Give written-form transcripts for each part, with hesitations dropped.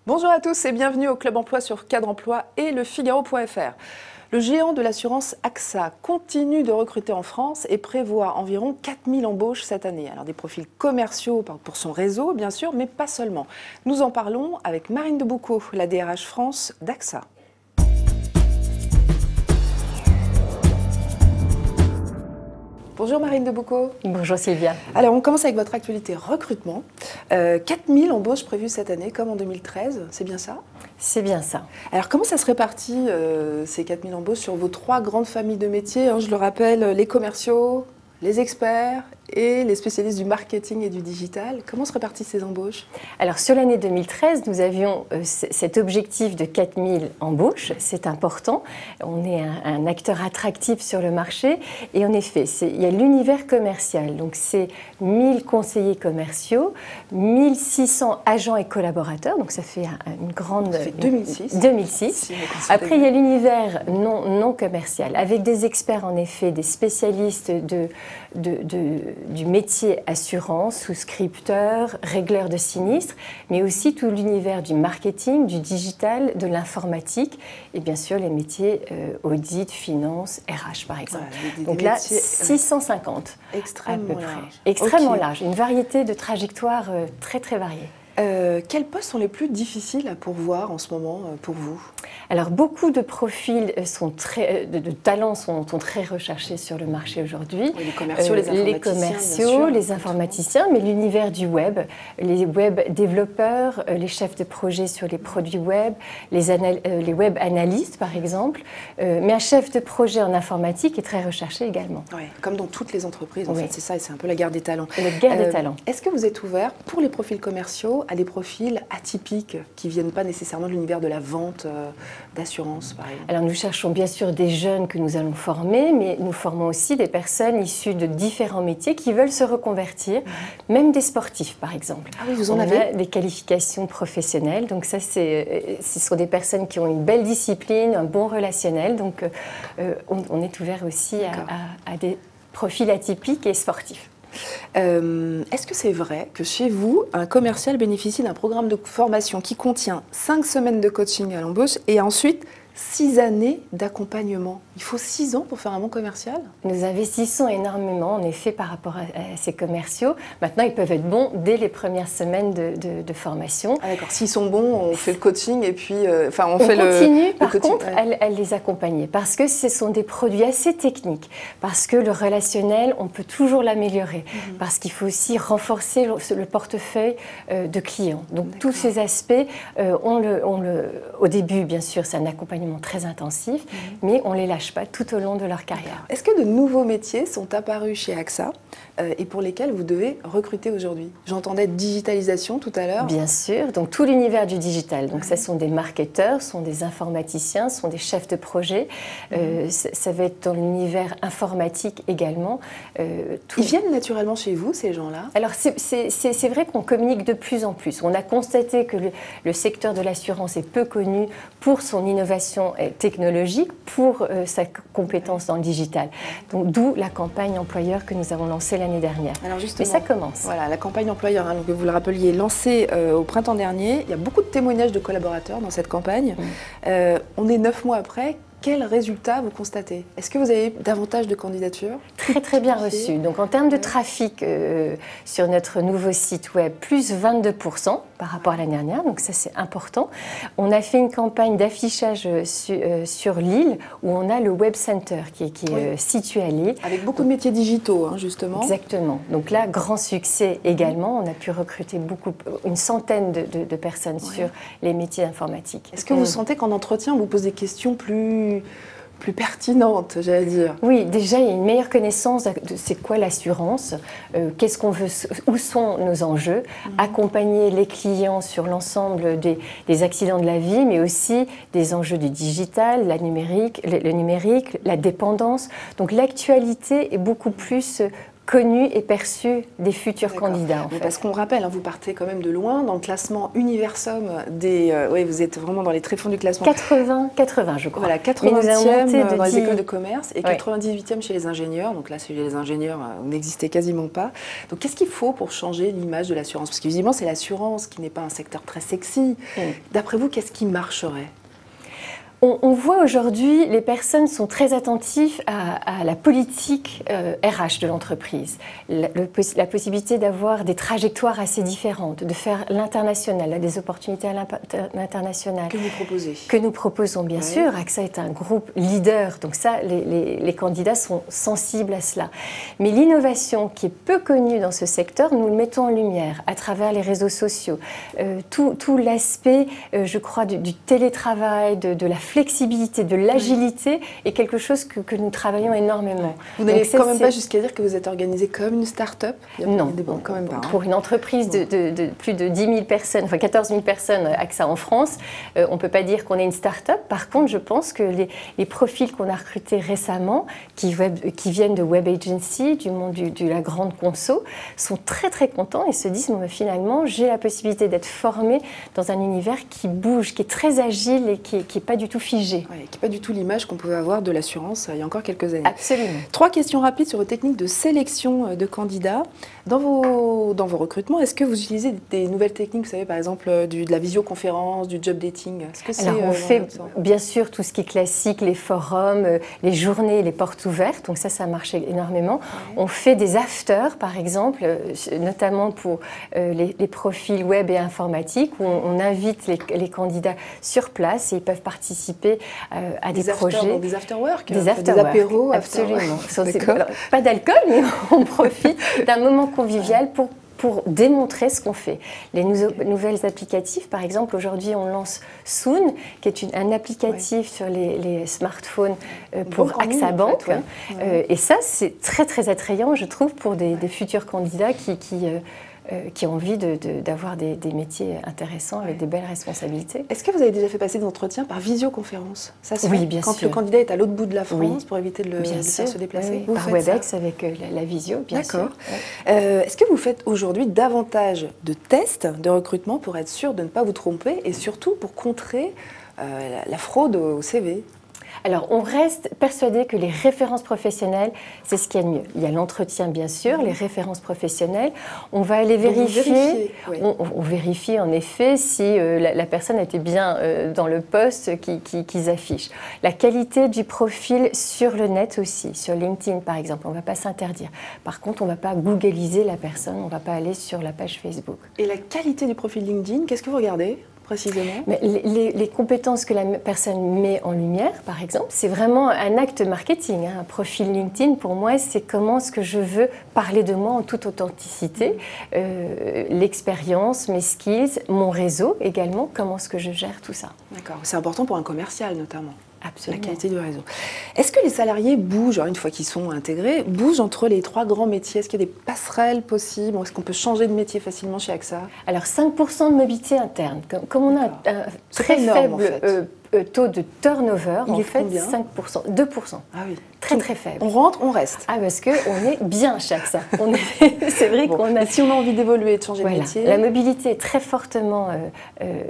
Bonjour à tous et bienvenue au Club Emploi sur Cadre Emploi et le Figaro.fr. Le géant de l'assurance AXA continue de recruter en France et prévoit environ 4000 embauches cette année. Alors des profils commerciaux pour son réseau bien sûr, mais pas seulement. Nous en parlons avec Marine Deboucot, la DRH France d'AXA. Bonjour Marine Deboucot. Bonjour Sylvia. Alors on commence avec votre actualité recrutement. 4000 embauches prévues cette année comme en 2013, c'est bien ça? C'est bien ça. Alors comment ça se répartit ces 4000 embauches sur vos trois grandes familles de métiers, hein, je le rappelle, les commerciaux, les experts et les spécialistes du marketing et du digital. Comment se répartissent ces embauches? Alors sur l'année 2013, nous avions cet objectif de 4000 embauches, c'est important. On est un acteur attractif sur le marché et en effet, il y a l'univers commercial. Donc c'est 1000 conseillers commerciaux, 1600 agents et collaborateurs, donc ça fait une grande... Ça fait 2006. 2006. Après, il y a l'univers non commercial, avec des experts en effet, des spécialistes du métier assurance, souscripteur, régleur de sinistres, mais aussi tout l'univers du marketing, du digital, de l'informatique et bien sûr les métiers audit, finance, RH par exemple. Ouais, donc là, 650 extrêmement à peu près. Large. Extrêmement large, une variété de trajectoires très très variées. Quels postes sont les plus difficiles à pourvoir en ce moment pour vous? Alors beaucoup de profils de talents sont très recherchés sur le marché aujourd'hui. Les commerciaux, les informaticiens, mais l'univers du web, les web développeurs, les chefs de projet sur les produits web, les web analystes par exemple, mais un chef de projet en informatique est très recherché également. Oui, comme dans toutes les entreprises en fait, c'est ça, et c'est un peu la guerre des talents. La guerre des talents. Est-ce que vous êtes ouvert pour les profils commerciaux à des profils atypiques qui ne viennent pas nécessairement de l'univers de la vente d'assurance, par exemple? Alors nous cherchons bien sûr des jeunes que nous allons former, mais nous formons aussi des personnes issues de différents métiers qui veulent se reconvertir, même des sportifs par exemple. Ah oui, vous en avez? Des qualifications professionnelles, donc ça ce sont des personnes qui ont une belle discipline, un bon relationnel, donc on est ouvert aussi à des profils atypiques et sportifs. Est-ce que c'est vrai que chez vous, un commercial bénéficie d'un programme de formation qui contient 5 semaines de coaching à l'embauche et ensuite 6 années d'accompagnement? Il faut 6 ans pour faire un bon commercial? Nous investissons énormément, en effet, par rapport à ces commerciaux. Maintenant, ils peuvent être bons dès les premières semaines de formation. Ah d'accord, s'ils sont bons, on fait le coaching et puis... on continue, par contre, à les accompagner. Parce que ce sont des produits assez techniques. Parce que le relationnel, on peut toujours l'améliorer. Parce qu'il faut aussi renforcer le portefeuille de clients. Donc, tous ces aspects, au début, bien sûr, c'est un accompagnement très intensif, mais on les lâche pas tout au long de leur carrière. Est-ce que de nouveaux métiers sont apparus chez AXA et pour lesquels vous devez recruter aujourd'hui? J'entendais digitalisation tout à l'heure. Bien sûr, donc tout l'univers du digital. Donc ce sont des marketeurs, ce sont des informaticiens, ce sont des chefs de projet. Ça va être dans l'univers informatique également. Ils viennent naturellement chez vous, ces gens-là? Alors c'est vrai qu'on communique de plus en plus. On a constaté que le secteur de l'assurance est peu connu pour son innovation technologique, pour sa compétence dans le digital. Donc d'où la campagne employeur que nous avons lancée l'année dernière. Alors justement, et ça commence. Voilà, la campagne employeur, hein, donc vous le rappeliez, lancée au printemps dernier. Il y a beaucoup de témoignages de collaborateurs dans cette campagne. On est 9 mois après. Quels résultats vous constatez? Est-ce que vous avez davantage de candidatures? Très très bien reçu. Donc en termes de trafic sur notre nouveau site web, plus 22% par rapport à l'année dernière, donc ça c'est important. On a fait une campagne d'affichage sur Lille où on a le Web Center qui est situé à Lille. Avec beaucoup de métiers digitaux, hein, justement. Exactement. Donc là, grand succès également. On a pu recruter une centaine de personnes sur les métiers informatiques. Est-ce que vous sentez qu'en entretien, on vous pose des questions plus pertinente, j'allais dire? Oui, déjà, il y a une meilleure connaissance de c'est quoi l'assurance, qu'est-ce qu'on veut, où sont nos enjeux, accompagner les clients sur l'ensemble des accidents de la vie, mais aussi des enjeux du digital, le numérique, la dépendance. Donc l'actualité est beaucoup plus connu et perçu des futurs candidats. Parce qu'on rappelle, vous partez quand même de loin dans le classement Universum des... oui, vous êtes vraiment dans les tréfonds du classement. 80 je crois. Voilà, 80e dans les écoles de commerce et 98e chez les ingénieurs. Donc là, chez les ingénieurs, vous n'existez quasiment pas. Donc qu'est-ce qu'il faut pour changer l'image de l'assurance? Parce qu'évidemment, c'est l'assurance qui n'est pas un secteur très sexy. D'après vous, qu'est-ce qui marcherait? On voit aujourd'hui, les personnes sont très attentives à la politique RH de l'entreprise, la possibilité d'avoir des trajectoires assez différentes, de faire l'international, des opportunités à l'international. Que vous proposez? Que nous proposons, bien sûr. AXA est un groupe leader, donc ça, les candidats sont sensibles à cela. Mais l'innovation qui est peu connue dans ce secteur, nous le mettons en lumière à travers les réseaux sociaux. Tout l'aspect, je crois, du télétravail, de la flexibilité, de l'agilité est quelque chose que nous travaillons énormément. Vous n'allez quand même pas jusqu'à dire que vous êtes organisé comme une start-up? Non, quand même pas. Pour une entreprise de plus de 10 000 personnes, enfin 14 000 personnes AXA en France, on ne peut pas dire qu'on est une start-up. Par contre, je pense que les profils qu'on a recrutés récemment, qui viennent de Web Agency, du monde de la grande conso, sont très très contents et se disent finalement, j'ai la possibilité d'être formé dans un univers qui bouge, qui est très agile et qui n'est pas du tout figé. Ouais, qui n'est pas du tout l'image qu'on pouvait avoir de l'assurance il y a encore quelques années. Absolument. 3 questions rapides sur vos techniques de sélection de candidats. Dans vos recrutements, est-ce que vous utilisez des nouvelles techniques, vous savez, par exemple de la visioconférence, du job dating? Alors on fait bien sûr tout ce qui est classique, les forums, les journées, les portes ouvertes, donc ça marche énormément. Ouais. On fait des afters, par exemple, notamment pour les profils web et informatiques, où on invite les candidats sur place et ils peuvent participer à des projets. Donc des after-work, des apéros, absolument. Alors, pas d'alcool, mais on profite d'un moment convivial pour démontrer ce qu'on fait. Les nouvelles applicatifs, par exemple, aujourd'hui on lance Soon, qui est un applicatif sur les smartphones pour AXA Bank. Et ça, c'est très très attrayant, je trouve, pour des futurs candidats qui ont envie d'avoir des métiers intéressants avec des belles responsabilités. Est-ce que vous avez déjà fait passer des entretiens par visioconférence? Ça se Oui, fait bien quand sûr. le candidat est à l'autre bout de la France pour éviter de le faire se déplacer? Oui, par WebEx avec la visio, bien sûr. D'accord. Est-ce que vous faites aujourd'hui davantage de tests de recrutement pour être sûr de ne pas vous tromper et surtout pour contrer la fraude au CV? Alors, on reste persuadé que les références professionnelles, c'est ce qu'il y a de mieux. Il y a l'entretien, bien sûr, les références professionnelles. On va aller vérifier. On vérifie, en effet, si la personne était bien dans le poste qu'ils affichent. La qualité du profil sur le net aussi, sur LinkedIn, par exemple. On ne va pas s'interdire. Par contre, on ne va pas googliser la personne. On ne va pas aller sur la page Facebook. Et la qualité du profil LinkedIn, qu'est-ce que vous regardez précisément? Mais les compétences que la personne met en lumière, par exemple, c'est vraiment un acte marketing. Un profil LinkedIn, pour moi, c'est comment est-ce que je veux parler de moi en toute authenticité, l'expérience, mes skills, mon réseau également, comment est-ce que je gère tout ça. D'accord, c'est important pour un commercial notamment. Absolument. La qualité du réseau. Est-ce que les salariés bougent, une fois qu'ils sont intégrés, bougent entre les 3 grands métiers? Est-ce qu'il y a des passerelles possibles? Est-ce qu'on peut changer de métier facilement chez AXA? Alors 5% de mobilité interne. Comme on a un très faible taux de turnover, en fait, 5%, 2%. Ah oui. Très très faible. On rentre, on reste. Ah, parce qu'on est bien chez AXA. C'est vrai qu'on a... Si on a envie d'évoluer, de changer de métier... La mobilité est très fortement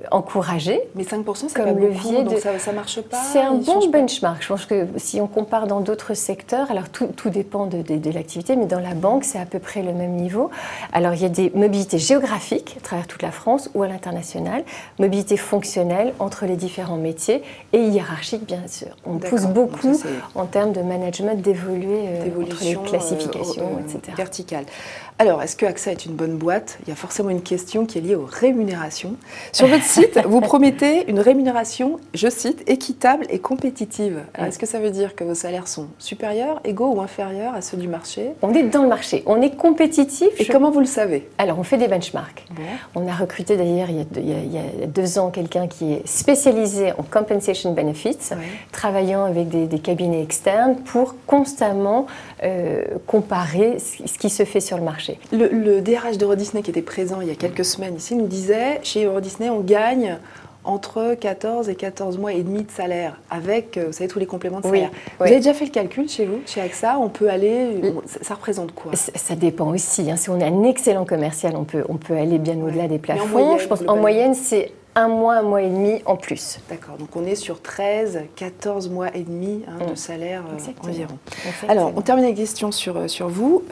encouragée. Mais 5%, c'est comme levier donc ça ne marche pas? C'est un bon benchmark. Je pense que si on compare dans d'autres secteurs, alors tout dépend de l'activité, mais dans la banque, c'est à peu près le même niveau. Alors, il y a des mobilités géographiques à travers toute la France ou à l'international, mobilité fonctionnelle entre les différents métiers et hiérarchique, bien sûr. On pousse beaucoup en termes de management d'évoluer entre les classifications, etc. Verticales. Alors, est-ce que AXA est une bonne boîte? Il y a forcément une question qui est liée aux rémunérations. Sur votre site, vous promettez une rémunération, je cite, équitable et compétitive. Est-ce que ça veut dire que vos salaires sont supérieurs, égaux ou inférieurs à ceux du marché? On est dans le marché, on est compétitif. Et comment vous le savez? Alors, on fait des benchmarks. Bon. On a recruté d'ailleurs il y a 2 ans quelqu'un qui est spécialisé en compensation benefits, travaillant avec des cabinets externes pour constamment comparer ce qui se fait sur le marché. Le DRH d'Euro Disney qui était présent il y a quelques semaines ici nous disait, chez Euro Disney, on gagne entre 14 et 14 mois et demi de salaire, avec, vous savez, tous les compléments de Oui, salaire. Vous oui. avez déjà fait le calcul chez vous, chez AXA? On peut aller, ça représente quoi? Ça dépend aussi. Hein. Si on est un excellent commercial, on peut aller bien au-delà des plafonds. moyenne, je pense en moyenne, c'est un mois et demi en plus. D'accord, donc on est sur 13, 14 mois et demi de salaire environ. Exactement. Alors, on termine avec des questions sur vous.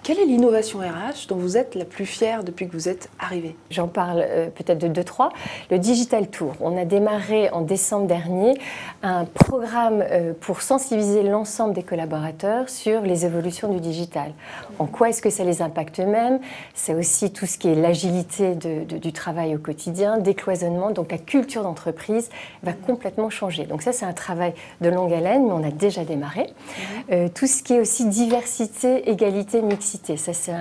Quelle est l'innovation RH dont vous êtes la plus fière depuis que vous êtes arrivée? J'en parle peut-être de 2-3. Le Digital Tour. On a démarré en décembre dernier un programme pour sensibiliser l'ensemble des collaborateurs sur les évolutions du digital. En quoi est-ce que ça les impacte eux-mêmes? C'est aussi tout ce qui est l'agilité du travail au quotidien, décloisonnement. Donc la culture d'entreprise va complètement changer. Donc ça, c'est un travail de longue haleine, mais on a déjà démarré. Tout ce qui est aussi diversité, égalité, mixité. Ça, c'est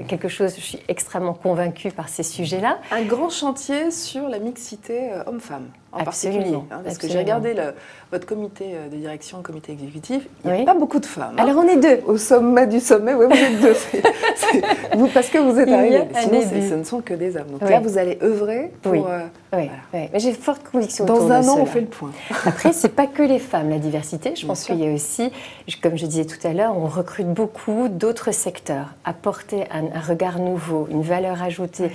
quelque chose, je suis extrêmement convaincue par ces sujets-là. Un grand chantier sur la mixité homme-femme, en particulier. Parce que j'ai regardé votre comité de direction, le comité exécutif, il n'y a pas beaucoup de femmes. Alors, on est deux. Au sommet du sommet, oui, vous êtes deux. Parce que vous êtes arrivés. Sinon, ce ne sont que des hommes. Donc là, vous allez œuvrer pour... Oui, mais j'ai forte conviction Dans autour de un an, cela. on fait le point. Après, ce n'est pas que les femmes, la diversité. Je pense qu'il y a aussi, comme je disais tout à l'heure, on recrute beaucoup d'autres secteurs, apporter un regard nouveau, une valeur ajoutée,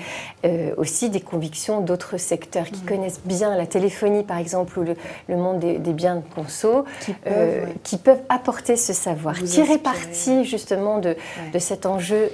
aussi des convictions d'autres secteurs qui connaissent bien la téléphonie, par exemple, ou le monde des biens de conso, qui peuvent apporter ce savoir, tirer parti justement de cet enjeu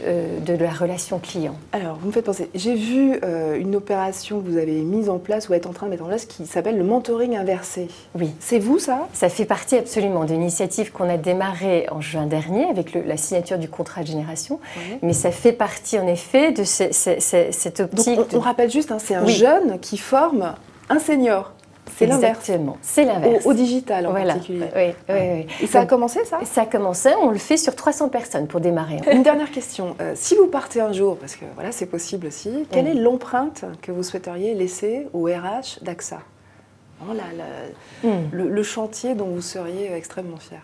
de la relation client. Alors, vous me faites penser, j'ai vu une opération que vous avez mise en place, ou êtes en train de mettre en place, qui s'appelle le mentoring inversé. Oui. C'est vous, ça? Ça fait partie absolument d'une initiative qu'on a démarrée en juin dernier avec la signature du contrat de génération. Mais ça fait partie, en effet, de cette optique. Donc, on rappelle juste, hein, c'est un jeune qui forme un senior. C'est l'inverse. Exactement, c'est l'inverse. Au digital en particulier. Oui. Et ça a commencé, ça? Ça a commencé, on le fait sur 300 personnes pour démarrer. Une dernière question. Si vous partez un jour, parce que voilà, c'est possible aussi, quelle est l'empreinte que vous souhaiteriez laisser au RH d'AXA? Le chantier dont vous seriez extrêmement fier.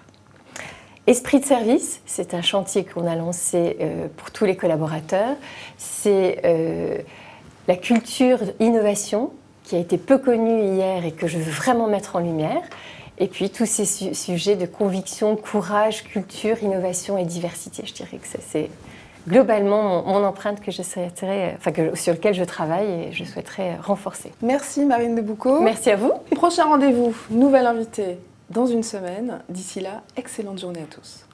Esprit de service, c'est un chantier qu'on a lancé pour tous les collaborateurs. C'est la culture innovation qui a été peu connue hier et que je veux vraiment mettre en lumière. Et puis tous ces sujets de conviction, courage, culture, innovation et diversité. Je dirais que c'est globalement mon empreinte que sur laquelle je travaille et je souhaiterais renforcer. Merci Marine Deboucot. Merci à vous. Prochain rendez-vous, nouvelle invitée dans une semaine. D'ici là, excellente journée à tous.